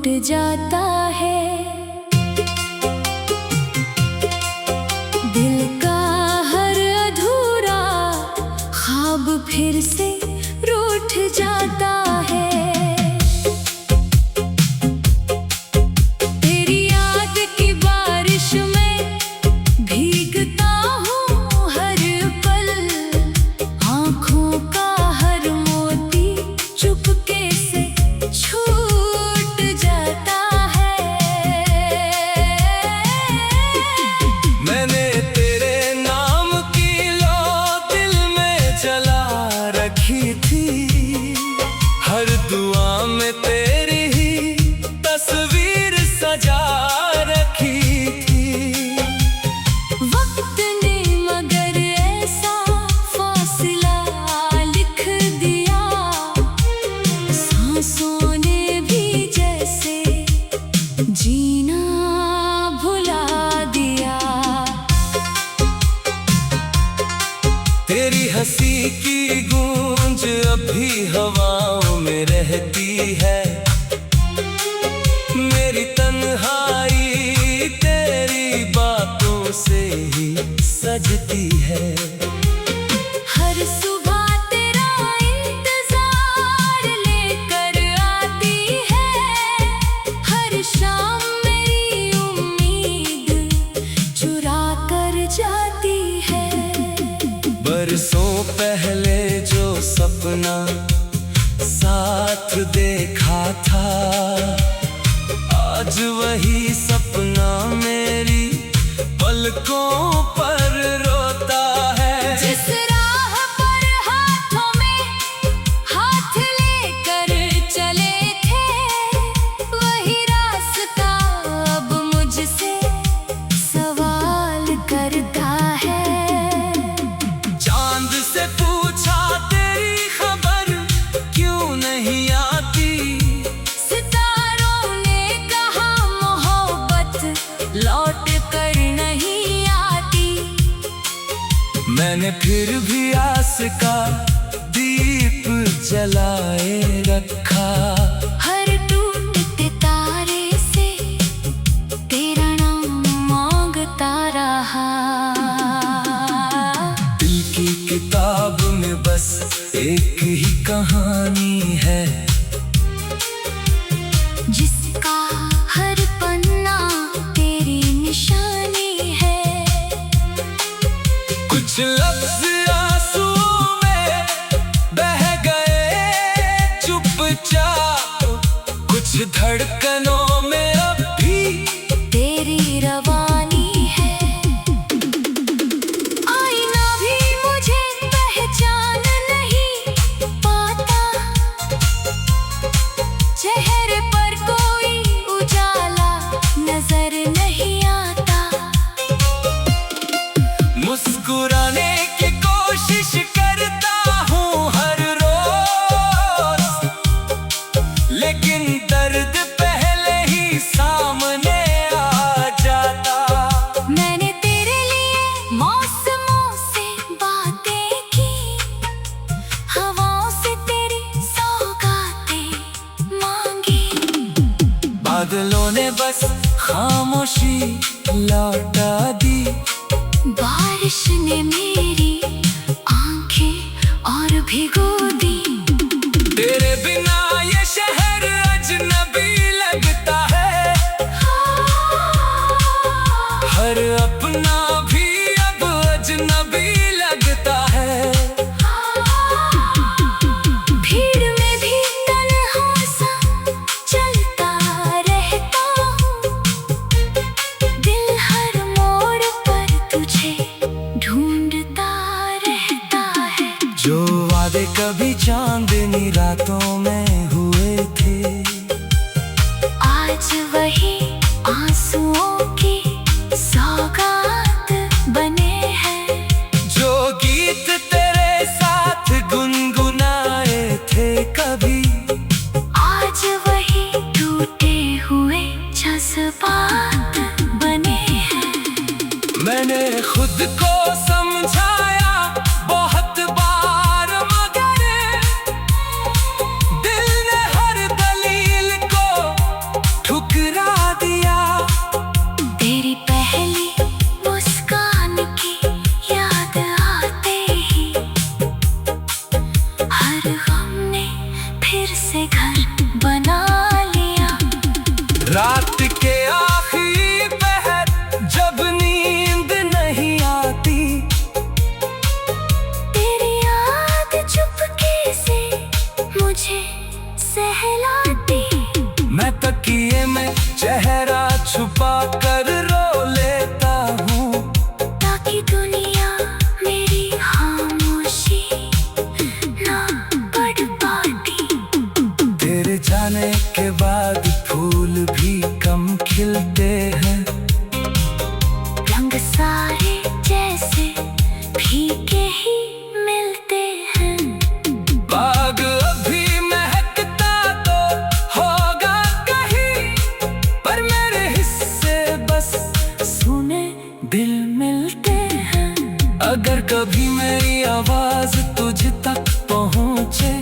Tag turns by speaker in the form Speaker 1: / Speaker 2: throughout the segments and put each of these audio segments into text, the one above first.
Speaker 1: जाता है। दिल का हर अधूरा ख्वाब फिर से रूठ जाता है। तेरी याद की बारिश में भीगता हूँ हर पल, आँखों का हर मोती चुपके से छूट जाता है।
Speaker 2: मैंने तेरे नाम की लो दिल में जला रखी थी, हर दुआ में तेरी ही तस्वीर सजा रखी थी।
Speaker 1: वक्त ने मगर ऐसा फासला लिख दिया, सांसों ने भी जैसे जीना भुला दिया।
Speaker 2: तेरी हंसी की गूंज अभी हवाओं में रहती है, मेरी तन्हाई तेरी बातों से ही सजती है।
Speaker 1: हर सुबह तेरा इंतजार लेकर आती है, हर शाम मेरी उम्मीद चुरा कर जाती है।
Speaker 2: बरसों पहले जो सपना साथ देखा था, आज वही सपना मेरी पलकों पर रोता है।
Speaker 1: जिस राह पर हाथों में हाथ लेकर चले थे, वही रास्ता अब मुझसे सवाल करता है।
Speaker 2: चांद से पूछा तेरी खबर क्यों नहीं आती,
Speaker 1: सितारों ने कहा मोहब्बत लौट कर नहीं आती।
Speaker 2: मैंने फिर भी आस का दीप जलाए रखा।
Speaker 1: हर टूटते तारे से तेरा नाम मांगता रहा।
Speaker 2: दिल की किताब में बस एक ही कहानी है,
Speaker 1: जिसका हर पन्ना तेरी निशानी है।
Speaker 2: कुछ लफ्ज आंसुओं में बह गए चुपचाप, कुछ धड़कनों में अब भी
Speaker 1: तेरी रवानी है। आईना भी मुझे पहचान नहीं पाता, चेहरे पर कोई उजाला नजर नहीं आता।
Speaker 2: मुस्कुराने की कोशिश करता हूँ हर रोज, लेकिन दर्द पहले ही सामने आ जाता।
Speaker 1: मैंने तेरे लिए मौसमों से बातें की, हवाओं से तेरी सौगातें मांगी।
Speaker 2: बादलों ने बस खामोशी लौटा दी,
Speaker 1: बारिश ने मेरी आंखें और भिगो दी।
Speaker 2: तेरे बिना ये शहर अजनबी लगता है, हर अपना भी अब अजनबी लगता है।
Speaker 1: भीड़ में भी तन्हा सा चलता रहता हूँ, दिल हर मोड़ पर तुझे ढूंढता रहता है।
Speaker 2: जो वादे कभी चांदनी रातों में हुए थे,
Speaker 1: आज वही आंसुओं की सौगात बने हैं।
Speaker 2: जो गीत तेरे साथ गुनगुनाए थे कभी,
Speaker 1: आज वही टूटे हुए जज्बात बने हैं।
Speaker 2: मैंने खुद को समझाया बहुत बार, मगर दिल ने हर दलील को चेहरा छुपा कर रो लेता हूँ,
Speaker 1: ताकि दुनिया मेरी खामोशी ना पढ़ पाती।
Speaker 2: तेरे जाने के बाद फूल भी कम खिलते हैं,
Speaker 1: रंग सारे जैसे फीके ही मिलते हैं।
Speaker 2: बाग अभी महकता तो होगा कहीं, पर मेरे हिस्से बस
Speaker 1: सुने दिल मिलते हैं।
Speaker 2: अगर कभी मेरी आवाज तुझ तक पहुँचे,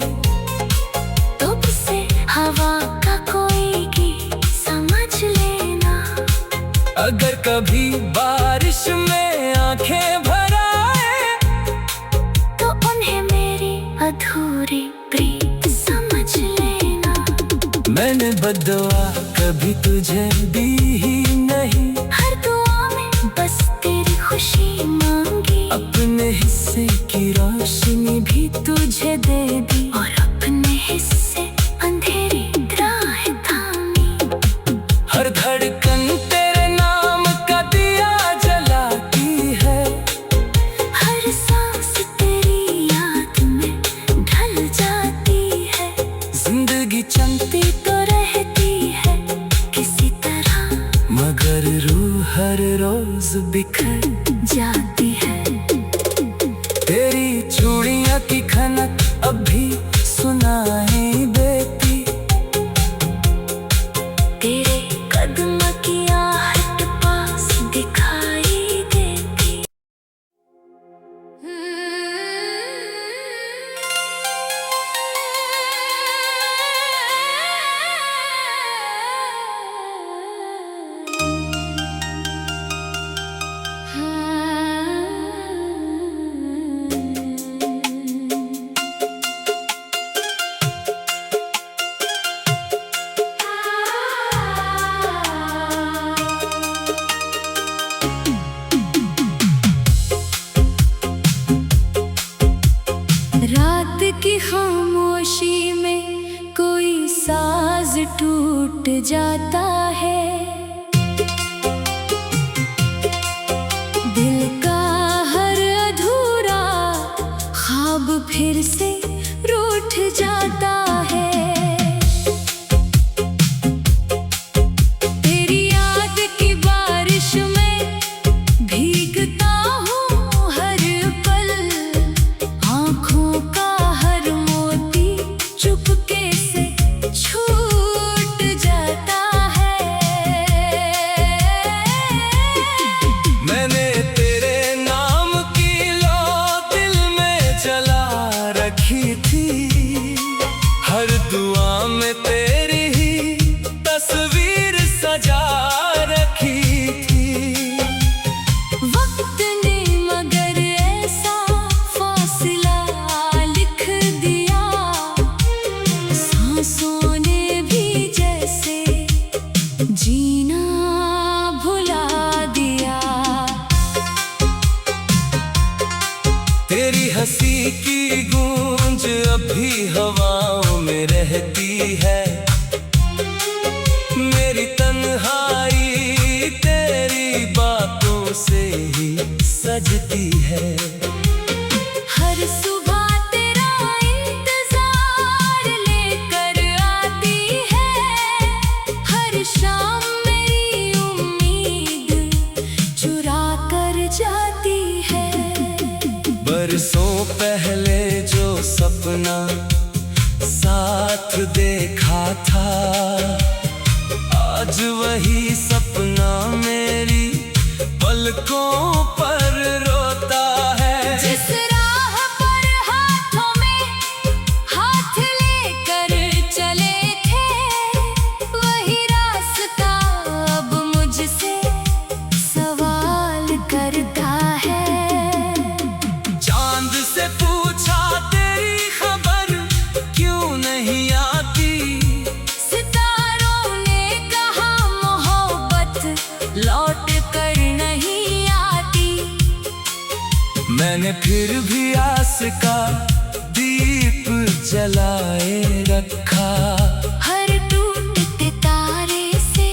Speaker 1: तो उसे हवा का कोई गीत समझ लेना।
Speaker 2: अगर कभी बारिश में आंखें भर आए,
Speaker 1: तो उन्हें मेरी अधूरी प्रीत समझ लेना।
Speaker 2: मैंने बददुआ कभी तुझे दी ही नहीं,
Speaker 1: हर दुआ में बस तेरी खुशी मांगी।
Speaker 2: अपने हिस्से की रोशनी भी
Speaker 1: तुझे दे दी और अपने हिस्से अंधेरी राह थामी।
Speaker 2: हर धड़कन तेरे नाम का दिया जलाती है,
Speaker 1: हर सांस तेरी याद में ढल जाती है।
Speaker 2: जिंदगी चलती
Speaker 1: तो रहती है किसी तरह,
Speaker 2: मगर रूह हर रोज बिखर
Speaker 1: जाती है।
Speaker 2: तेरी चूड़ियां की खनक अब भी सुनाई देती,
Speaker 1: तेरे कदम की आहट पास दिखाई देती। रात की खामोशी में कोई साज टूट जाता है, दिल का हर अधूरा ख्वाब फिर से रूठ जाता है। तेरी याद की बारिश में भीगता हूँ हर पल, आँखों का हर मोती चुपके से छूट जाता है।
Speaker 2: मैंने तेरे नाम की लो दिल में जला रखी थी, हर दुआ में तेरी ही तस्वीर सजा रखी थी।
Speaker 1: वक्त ने मगर ऐसा फासला लिख दिया, सांसों ने भी जैसे जीना भुला दिया।
Speaker 2: तेरी हंसी की गूंज अभी हवाओं में रहती है, मेरी तन्हाई तेरी बातों से ही सजती है।
Speaker 1: हर सुबह तेरा इंतजार लेकर आती है, हर शाम मेरी उम्मीद चुरा कर जाती है।
Speaker 2: बरसों पहले जो सपना साथ देखा था, आज वही सपना मेरी पलकों पर रोता है।
Speaker 1: जिस राह पर हाथों में हाथ लेकर चले थे, वही रास्ता अब मुझसे सवाल करता है।
Speaker 2: चांद से पूछा तेरी खबर क्यों नहीं आती,
Speaker 1: सितारों ने कहा मोहब्बत लौट कर नहीं आती।
Speaker 2: मैंने फिर भी आस का दीप जलाए रखा,
Speaker 1: हर टूटते तारे से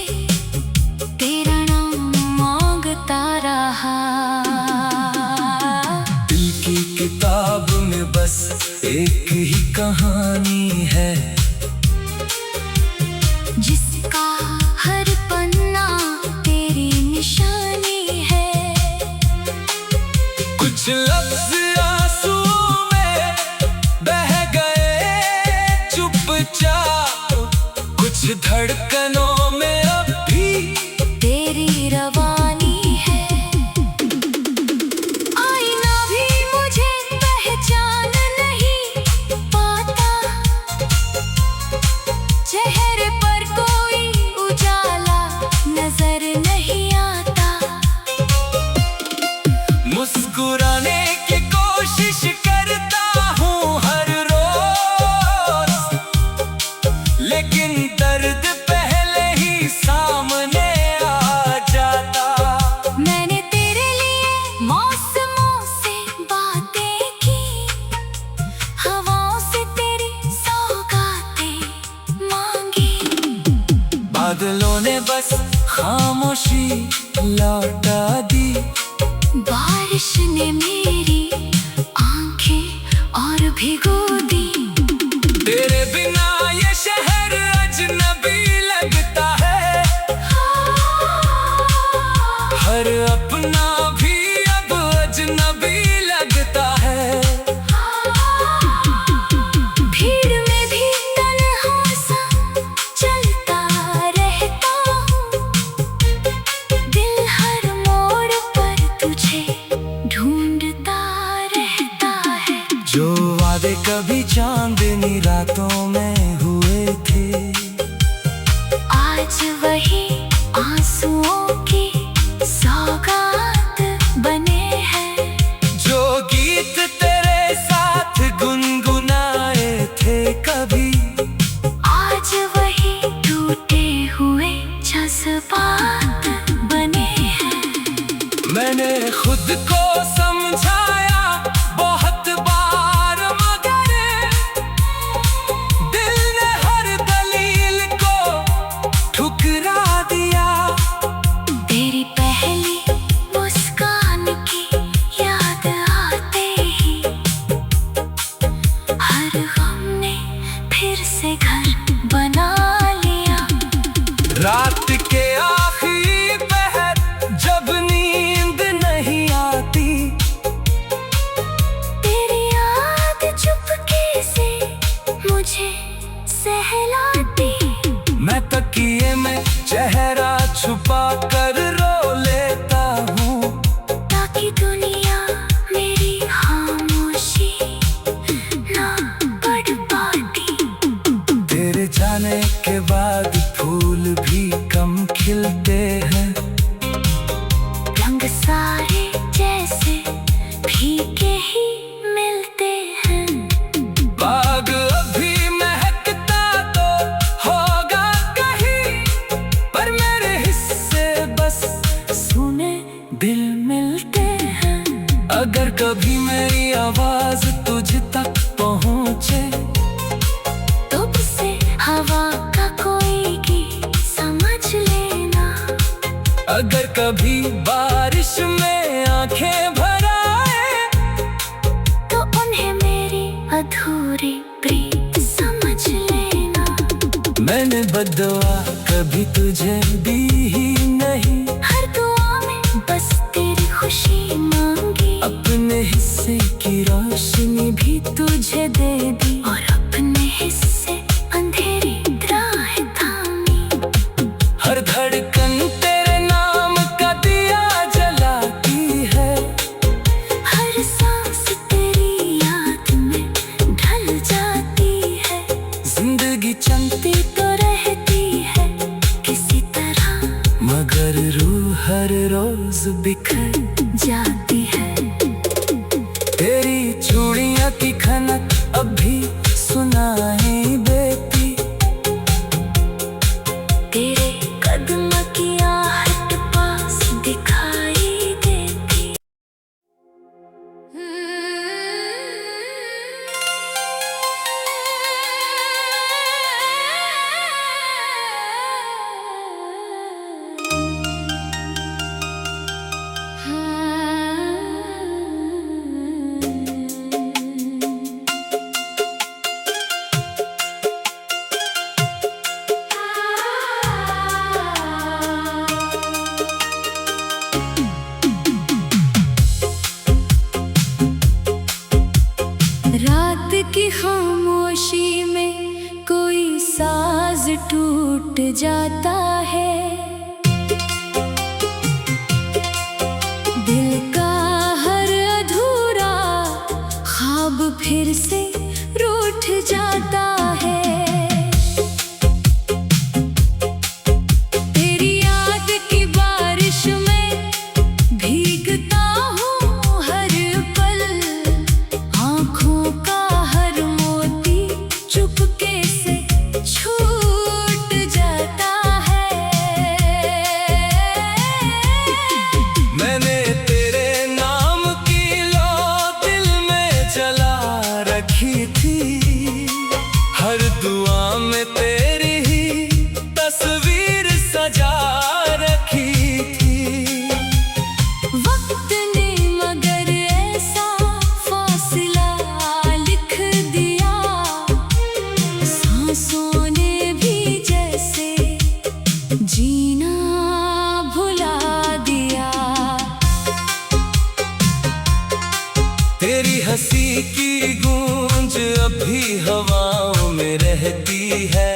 Speaker 2: कुछ लफ्ज आंसुओं में बह गए चुपचाप, कुछ धड़कनों में अब भी
Speaker 1: तेरी रवानी है। आईना भी मुझे पहचान नहीं पाता, चेहरे पर कोई उजाला नजर नहीं आता।
Speaker 2: मुस्कुराने की कोशिश करता हूँ हर रोज, लेकिन दर्द पहले ही सामने आ जाता।
Speaker 1: मैंने तेरे लिए मौसमों से बातें की, हवाओं से तेरी सौगातें मांगी।
Speaker 2: बादलों ने बस खामोशी लौटा दी,
Speaker 1: बारिश ने मेरी आंखें और भिगो दी।
Speaker 2: तेरे बिना ये शहर अजनबी लगता है, हर अपना भी अब अजनबी लगता है।
Speaker 1: भीड़ में भी तन्हा सा चलता रहता हूँ, दिल हर मोड़ पर तुझे ढूंढता रहता है।
Speaker 2: जो वादे कभी चांदनी रातों में हुए थे,
Speaker 1: आज वही आंसुओं की सौगात बने हैं।
Speaker 2: जो गीत तेरे साथ गुनगुनाए थे कभी,
Speaker 1: आज वही टूटे हुए जज्बात बने हैं।
Speaker 2: मैंने खुद को समझाया बहुत बार, मगर दिल ने हर दलील को ठुकरा दिया।
Speaker 1: तेरी पहली मुस्कान की याद आते ही हर गम ने फिर से घर बना लिया।
Speaker 2: रात के आखिरी पहर जब नींद नहीं आती,
Speaker 1: तेरी याद चुपके से मुझे सहलाती।
Speaker 2: मैं तकिए में चेहरा छुपा कर रो लेता हूँ,
Speaker 1: ताकि दुनिया मेरी खामोशी ना पढ़ पाती।
Speaker 2: तेरे जाने के बाद फूल भी कम खिलते हैं,
Speaker 1: रंग सारे जैसे फीके ही मिलते हैं।
Speaker 2: बाग अभी महकता तो होगा कहीं, पर मेरे हिस्से बस
Speaker 1: सुने
Speaker 2: दिल मिलते हैं। अगर कभी मेरी आवाज तुझ तक पहुँचे,
Speaker 1: तब से हवा का कोई गीत समझ लेना।
Speaker 2: अगर कभी बारिश में आंखें भर आए,
Speaker 1: तो उन्हें मेरी अधूरी प्रीत समझ लेना।
Speaker 2: मैंने बददुआ कभी तुझे दी ही नहीं,
Speaker 1: हर दुआ में बस तेरी खुशी मांगी।
Speaker 2: अपने हिस्से की रोशनी भी
Speaker 1: तुझे दे दी और अपने हिस्से अंधेरी राह थामी।
Speaker 2: हर धड़कन तेरे नाम का दिया जलाती है,
Speaker 1: हर सांस तेरी याद में ढल जाती है।
Speaker 2: जिंदगी चलती
Speaker 1: तो रहती है किसी तरह,
Speaker 2: मगर रूह हर रोज बिखर
Speaker 1: जाती है।
Speaker 2: तेरी चूड़ियां की खनक अभी सुनाई देती,
Speaker 1: तेरे कदम की आहट पास दिखाई देती। टूट जाता है। दिल का हर अधूरा ख्वाब फिर से रूठ जाता है। तेरी याद की बारिश में भीगता हूँ हर पल, आँखों का हर मोती चुपके से छूट जाता है।
Speaker 2: मैंने तेरे नाम की लो दिल में जला रखी थी, हर दुआ में तेरी ही तस्वीर सजा रखी थी।
Speaker 1: वक्त ने मगर ऐसा फासला लिख दिया, सांसों ने भी जैसे जीना भुला दिया।
Speaker 2: तेरी हंसी की गूंज अभी हवाओं में रहती है,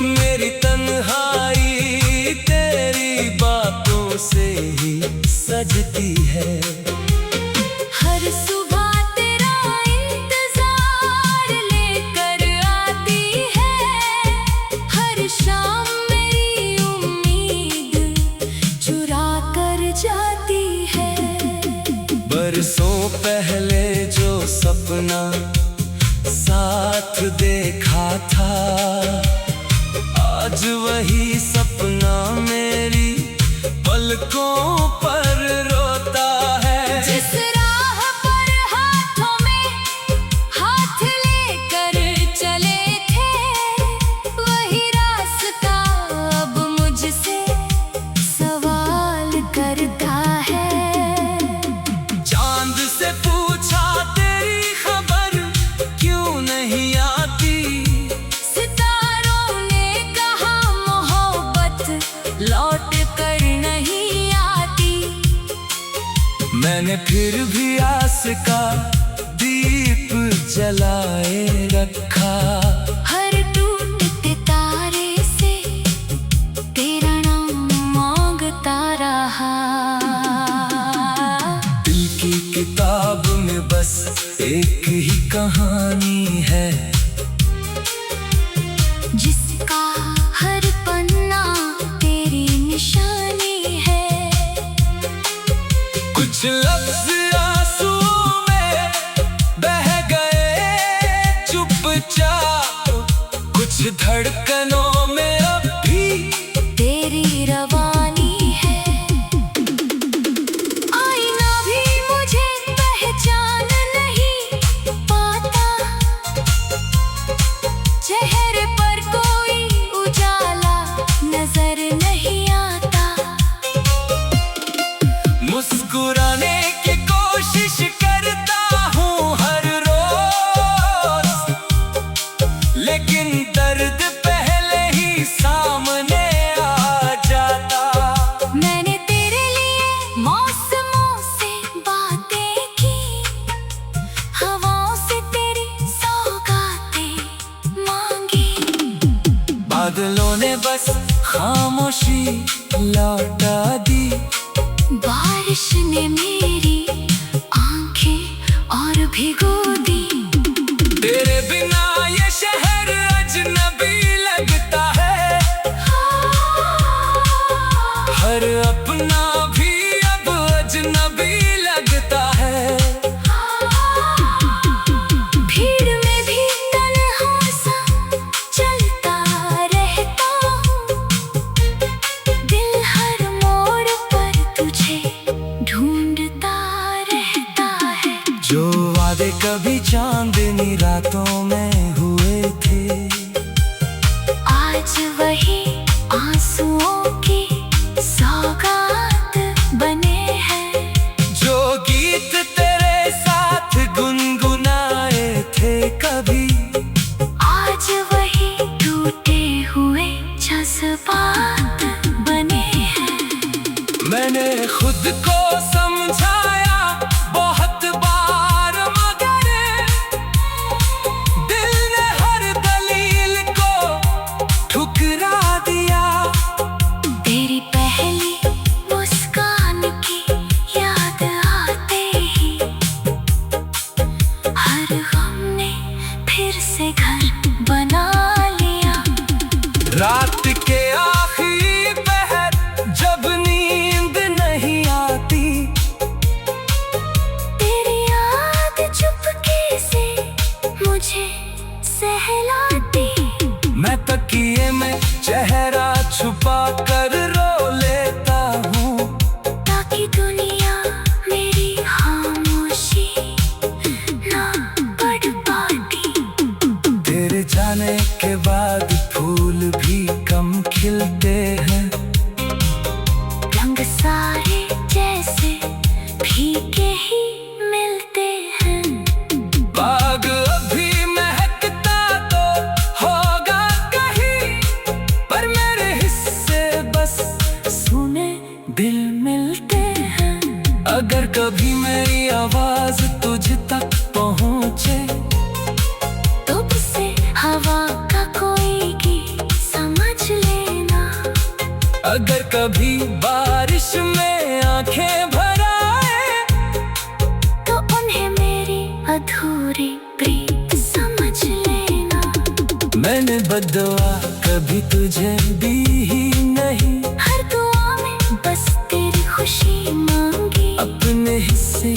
Speaker 2: मेरी तन्हाई तेरी बातों से ही सजती है।
Speaker 1: हर सुबह तेरा इंतजार लेकर आती है, हर शाम मेरी उम्मीद चुरा कर जाती है।
Speaker 2: बरसों पहले जो सपना साथ देखा था, आज वही सपना मेरी पलकों पर रोता है।
Speaker 1: जिस राह पर हाथों में हाथ लेकर चले थे, वही रास्ता अब मुझसे सवाल करता है।
Speaker 2: चांद से पूछा तेरी खबर क्यों नहीं आती,
Speaker 1: सितारों ने कहा मोहब्बत लौट कर नहीं आती।
Speaker 2: मैंने फिर भी आस का दीप जलाए रखा,
Speaker 1: हर टूटते तारे से तेरा नाम मांगता रहा।
Speaker 2: दिल की किताब में बस एक ही कहानी है,
Speaker 1: जिसका हर पन्ना तेरी निशानी है।
Speaker 2: कुछ लफ्ज आंसुओं में बह गए चुपचाप, कुछ धड़कनों में अब भी
Speaker 1: तेरी रवानी है। आईना भी मुझे पहचान नहीं पाता, चेहरे पर कोई उजाला नजर नहीं आता।
Speaker 2: मुस्कुराने की कोशिश करता हूँ हर रोज, लेकिन दर्द पहले ही सामने आ जाता।
Speaker 1: मैंने तेरे लिए मौसमों से बातें की, हवाओं से तेरी सौगातें मांगी।
Speaker 2: बादलों ने बस खामोशी लौटा दी,
Speaker 1: बारिश ने मेरी आंखें और भिगो दी।
Speaker 2: तेरे बिना ये शहर अजनबी लगता है, हर अपना भी अब अजनबी लगता है।
Speaker 1: भीड़ में भी तन्हा सा चलता रहता हूँ, दिल हर मोड़ पर तुझे ढूंढता रहता है।
Speaker 2: जो वादे कभी चांदनी रातों में हुए थे,
Speaker 1: आज वही आंसुओं की सौगात बने हैं।
Speaker 2: जो गीत तेरे साथ गुनगुनाए थे कभी,
Speaker 1: आज वही टूटे हुए जज्बात बने हैं।
Speaker 2: मैंने खुद को समझाया बहुत बार, मगर में चेहरा छुपा कर रो लेता हूँ,
Speaker 1: ताकि दुनिया मेरी खामोशी ना पढ़ पाती।
Speaker 2: तेरे जाने के बाद फूल भी कम खिलते हैं,
Speaker 1: रंग सारे जैसे फीके ही मिलते हैं।
Speaker 2: बाग अभी महकता तो होगा कहीं, पर मेरे हिस्से बस
Speaker 1: सुने दिल मिलते हैं।
Speaker 2: अगर कभी मेरी आवाज तुझ तक पहुँचे,
Speaker 1: तो उसे हवा का कोई गीत समझ लेना।
Speaker 2: अगर कभी बारिश में आंखें भर आए,
Speaker 1: तो उन्हें मेरी अधूरी प्रीत समझ लेना।
Speaker 2: मैंने बददुआ कभी तुझे दी ही नहीं,
Speaker 1: हर दुआ में बस तेरी खुशी मांगी।
Speaker 2: अपने हिस्से